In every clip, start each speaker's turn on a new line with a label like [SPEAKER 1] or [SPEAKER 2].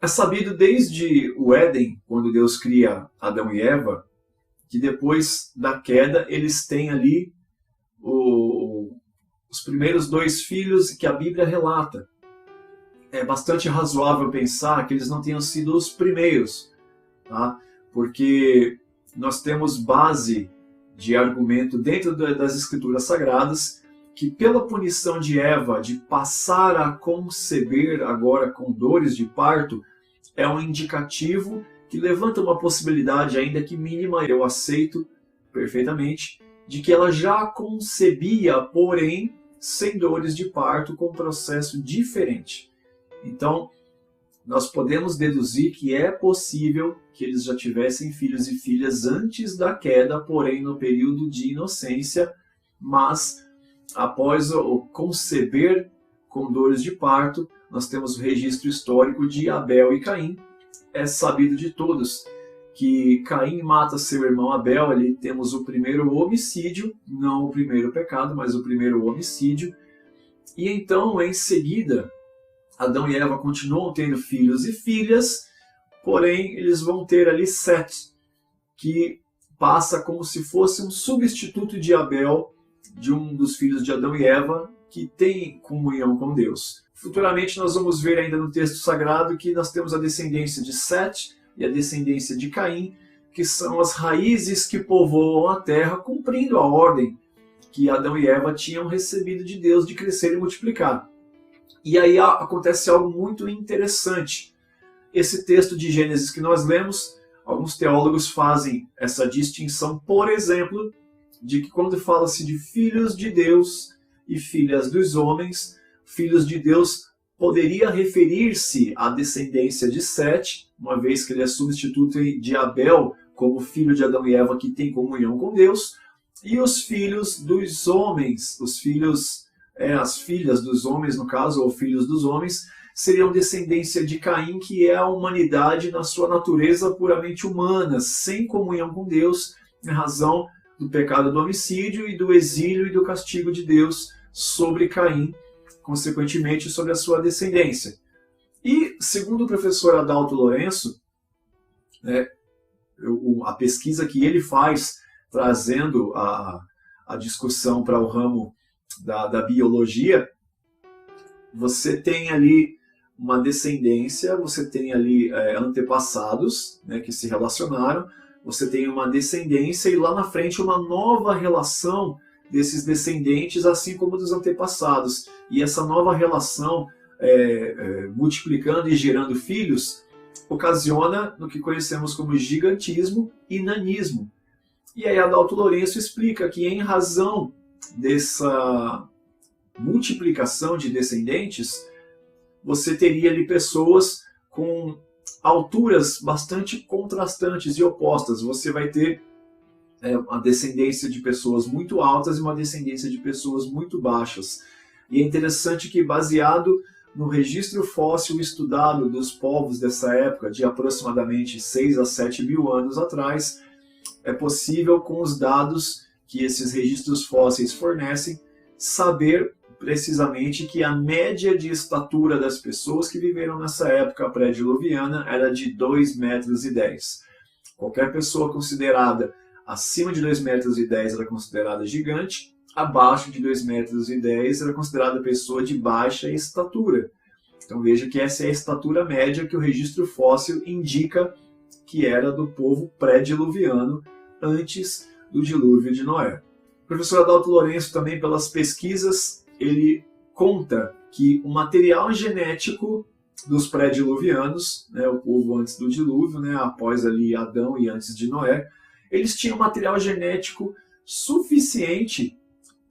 [SPEAKER 1] É sabido desde o Éden, quando Deus cria Adão e Eva, que depois da queda eles têm ali os primeiros 2 filhos que a Bíblia relata. É bastante razoável pensar que eles não tenham sido os primeiros, tá? Porque nós temos base de argumento dentro das Escrituras Sagradas que pela punição de Eva de passar a conceber agora com dores de parto, é um indicativo que levanta uma possibilidade, ainda que mínima, eu aceito perfeitamente, de que ela já concebia, porém, sem dores de parto, com um processo diferente. Então, nós podemos deduzir que é possível que eles já tivessem filhos e filhas antes da queda, porém no período de inocência, mas após o conceber com dores de parto, nós temos o registro histórico de Abel e Caim. É sabido de todos que Caim mata seu irmão Abel, ali temos o primeiro homicídio, não o primeiro pecado, mas o primeiro homicídio. E então, em seguida, Adão e Eva continuam tendo filhos e filhas, porém eles vão ter ali Sete, que passa como se fosse um substituto de Abel, de um dos filhos de Adão e Eva, que tem comunhão com Deus. Futuramente nós vamos ver ainda no texto sagrado que nós temos a descendência de Sete e a descendência de Caim, que são as raízes que povoam a terra, cumprindo a ordem que Adão e Eva tinham recebido de Deus de crescer e multiplicar. E aí acontece algo muito interessante. Esse texto de Gênesis que nós lemos, alguns teólogos fazem essa distinção, por exemplo, de que quando fala-se de filhos de Deus e filhas dos homens, filhos de Deus poderia referir-se à descendência de Sete, uma vez que ele é substituto de Abel como filho de Adão e Eva que tem comunhão com Deus, e os filhos dos homens, as filhas dos homens, no caso, ou filhos dos homens, seriam descendência de Caim, que é a humanidade na sua natureza puramente humana, sem comunhão com Deus, em razão do pecado do homicídio e do exílio e do castigo de Deus sobre Caim, consequentemente sobre a sua descendência. E, segundo o professor Adalto Lourenço, a pesquisa que ele faz, trazendo a discussão para o ramo da biologia, você tem ali uma descendência, você tem ali antepassados, né, que se relacionaram, você tem uma descendência e lá na frente uma nova relação desses descendentes, assim como dos antepassados. E essa nova relação, multiplicando e gerando filhos, ocasiona no que conhecemos como gigantismo e nanismo. E aí Adalto Lourenço explica que em razão dessa multiplicação de descendentes, você teria ali pessoas com alturas bastante contrastantes e opostas. Você vai ter uma descendência de pessoas muito altas e uma descendência de pessoas muito baixas. E é interessante que, baseado no registro fóssil estudado dos povos dessa época, de aproximadamente 6 a 7 mil anos atrás, é possível, com os dados que esses registros fósseis fornecem, saber precisamente que a média de estatura das pessoas que viveram nessa época pré-diluviana era de 2,10 metros. Qualquer pessoa considerada acima de 2,10 metros era considerada gigante, abaixo de 2,10 metros era considerada pessoa de baixa estatura. Então veja que essa é a estatura média que o registro fóssil indica que era do povo pré-diluviano, antes do dilúvio de Noé. O professor Adalto Lourenço também, pelas pesquisas, ele conta que o material genético dos pré-diluvianos, né, o povo antes do dilúvio, né, após ali Adão e antes de Noé, eles tinham material genético suficiente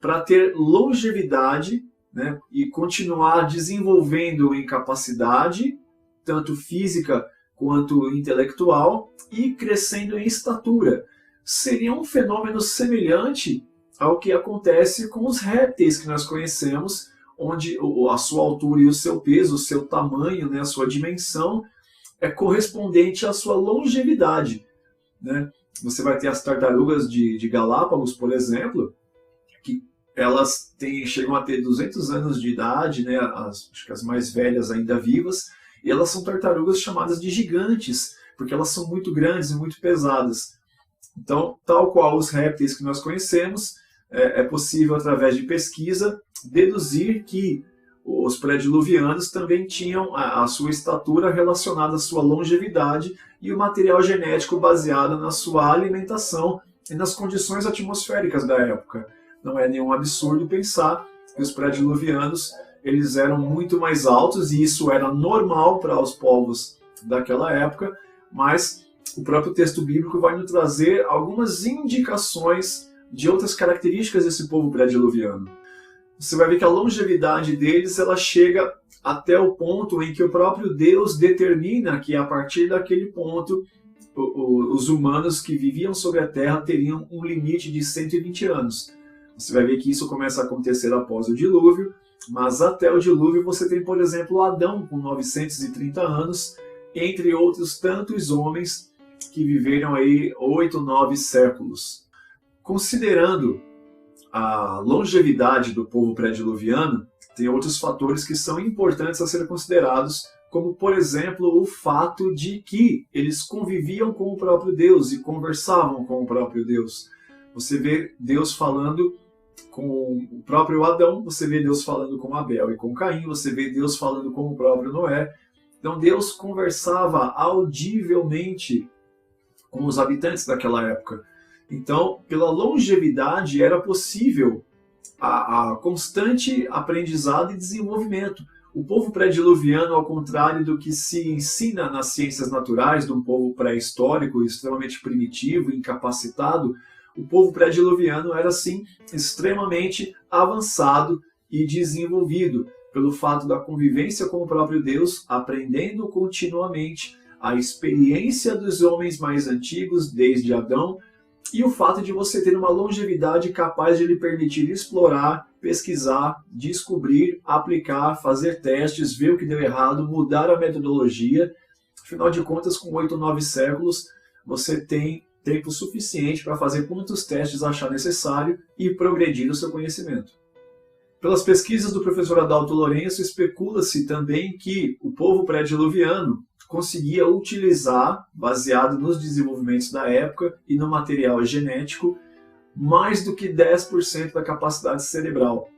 [SPEAKER 1] para ter longevidade, né, e continuar desenvolvendo em capacidade, tanto física quanto intelectual, e crescendo em estatura. Seria um fenômeno semelhante ao que acontece com os répteis que nós conhecemos, onde a sua altura e o seu peso, o seu tamanho, né, a sua dimensão, é correspondente à sua longevidade, né? Você vai ter as tartarugas de Galápagos, por exemplo, que chegam a ter 200 anos de idade, né? Acho que as mais velhas ainda vivas, e elas são tartarugas chamadas de gigantes, porque elas são muito grandes e muito pesadas. Então, tal qual os répteis que nós conhecemos, é possível, através de pesquisa, deduzir que os pré-diluvianos também tinham a sua estatura relacionada à sua longevidade e o material genético baseado na sua alimentação e nas condições atmosféricas da época. Não é nenhum absurdo pensar que os pré-diluvianos eles eram muito mais altos, e isso era normal para os povos daquela época, mas o próprio texto bíblico vai nos trazer algumas indicações de outras características desse povo pré-diluviano. Você vai ver que a longevidade deles ela chega até o ponto em que o próprio Deus determina que, a partir daquele ponto, os humanos que viviam sobre a Terra teriam um limite de 120 anos. Você vai ver que isso começa a acontecer após o dilúvio, mas até o dilúvio você tem, por exemplo, Adão com 930 anos, entre outros tantos homens que viveram aí 8, 9 séculos. Considerando a longevidade do povo pré-diluviano, tem outros fatores que são importantes a serem considerados, como, por exemplo, o fato de que eles conviviam com o próprio Deus e conversavam com o próprio Deus. Você vê Deus falando com o próprio Adão, você vê Deus falando com Abel e com Caim, você vê Deus falando com o próprio Noé. Então Deus conversava audivelmente com os habitantes daquela época. Então, pela longevidade, era possível a constante aprendizado e desenvolvimento. O povo pré-diluviano, ao contrário do que se ensina nas ciências naturais de um povo pré-histórico, extremamente primitivo, incapacitado, o povo pré-diluviano era, sim, extremamente avançado e desenvolvido, pelo fato da convivência com o próprio Deus, aprendendo continuamente a experiência dos homens mais antigos, desde Adão, e o fato de você ter uma longevidade capaz de lhe permitir explorar, pesquisar, descobrir, aplicar, fazer testes, ver o que deu errado, mudar a metodologia. Afinal de contas, com 8 ou 9 séculos, você tem tempo suficiente para fazer quantos testes achar necessário e progredir no seu conhecimento. Pelas pesquisas do professor Adalto Lourenço, especula-se também que o povo pré-diluviano conseguia utilizar, baseado nos desenvolvimentos da época e no material genético, mais do que 10% da capacidade cerebral.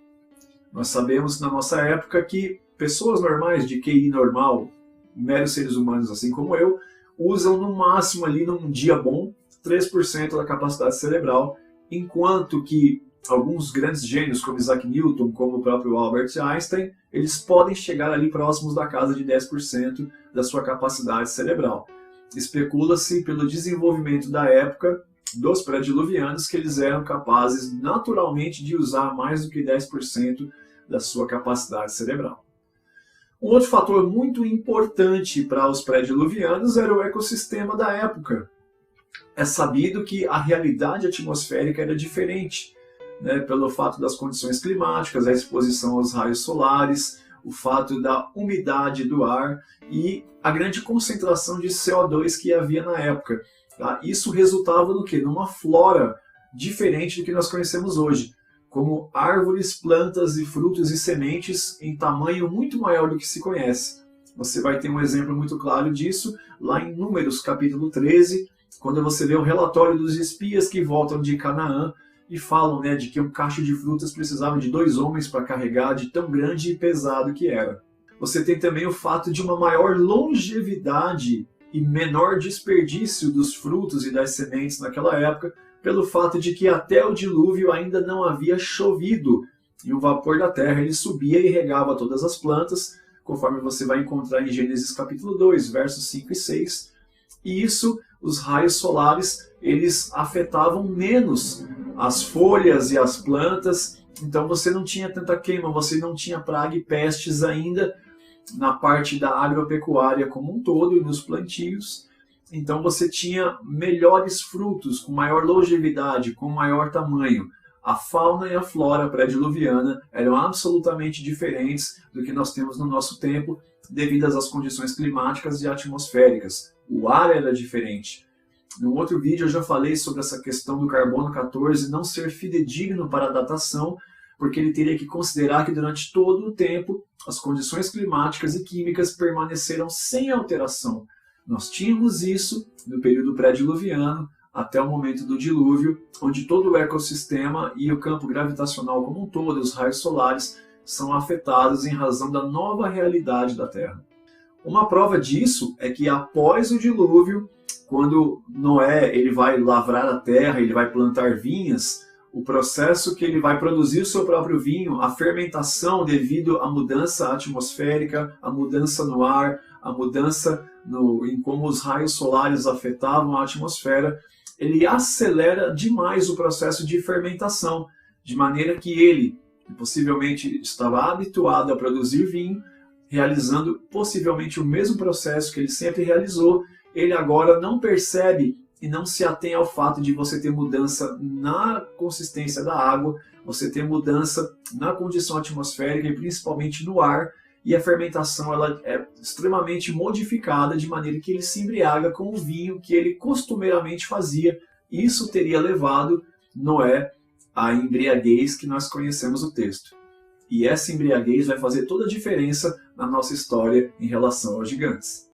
[SPEAKER 1] Nós sabemos na nossa época que pessoas normais, de QI normal, meros seres humanos assim como eu, usam no máximo ali num dia bom 3% da capacidade cerebral, enquanto que alguns grandes gênios como Isaac Newton, como o próprio Albert Einstein, eles podem chegar ali próximos da casa de 10% da sua capacidade cerebral. Especula-se pelo desenvolvimento da época dos pré-diluvianos que eles eram capazes naturalmente de usar mais do que 10% da sua capacidade cerebral. Um outro fator muito importante para os pré-diluvianos era o ecossistema da época. É sabido que a realidade atmosférica era diferente, né, pelo fato das condições climáticas, a exposição aos raios solares, o fato da umidade do ar e a grande concentração de CO2 que havia na época. Tá? Isso resultava no quê? Numa flora diferente do que nós conhecemos hoje, como árvores, plantas e frutos e sementes em tamanho muito maior do que se conhece. Você vai ter um exemplo muito claro disso lá em Números, capítulo 13, quando você vê o relatório dos espias que voltam de Canaã e falam, né, de que um cacho de frutas precisava de 2 homens para carregar, de tão grande e pesado que era. Você tem também o fato de uma maior longevidade e menor desperdício dos frutos e das sementes naquela época, pelo fato de que até o dilúvio ainda não havia chovido, e o vapor da terra ele subia e regava todas as plantas, conforme você vai encontrar em Gênesis capítulo 2, versos 5 e 6. E isso, os raios solares, eles afetavam menos as folhas e as plantas, então você não tinha tanta queima, você não tinha praga e pestes ainda na parte da agropecuária como um todo e nos plantios. Então você tinha melhores frutos, com maior longevidade, com maior tamanho. A fauna e a flora pré-diluviana eram absolutamente diferentes do que nós temos no nosso tempo, devido às condições climáticas e atmosféricas. O ar era diferente. No outro vídeo eu já falei sobre essa questão do carbono 14 não ser fidedigno para a datação, porque ele teria que considerar que durante todo o tempo as condições climáticas e químicas permaneceram sem alteração. Nós tínhamos isso no período pré-diluviano até o momento do dilúvio, onde todo o ecossistema e o campo gravitacional como um todo, os raios solares, são afetados em razão da nova realidade da Terra. Uma prova disso é que após o dilúvio, quando Noé ele vai lavrar a terra, ele vai plantar vinhas, o processo que ele vai produzir o seu próprio vinho, a fermentação devido à mudança atmosférica, a mudança no ar, a mudança em como os raios solares afetavam a atmosfera, ele acelera demais o processo de fermentação, de maneira que ele, que possivelmente estava habituado a produzir vinho, realizando possivelmente o mesmo processo que ele sempre realizou, ele agora não percebe e não se atém ao fato de você ter mudança na consistência da água, você ter mudança na condição atmosférica e principalmente no ar, e a fermentação ela é extremamente modificada de maneira que ele se embriaga com o vinho que ele costumeiramente fazia. Isso teria levado Noé à embriaguez que nós conhecemos no texto. E essa embriaguez vai fazer toda a diferença na nossa história em relação aos gigantes.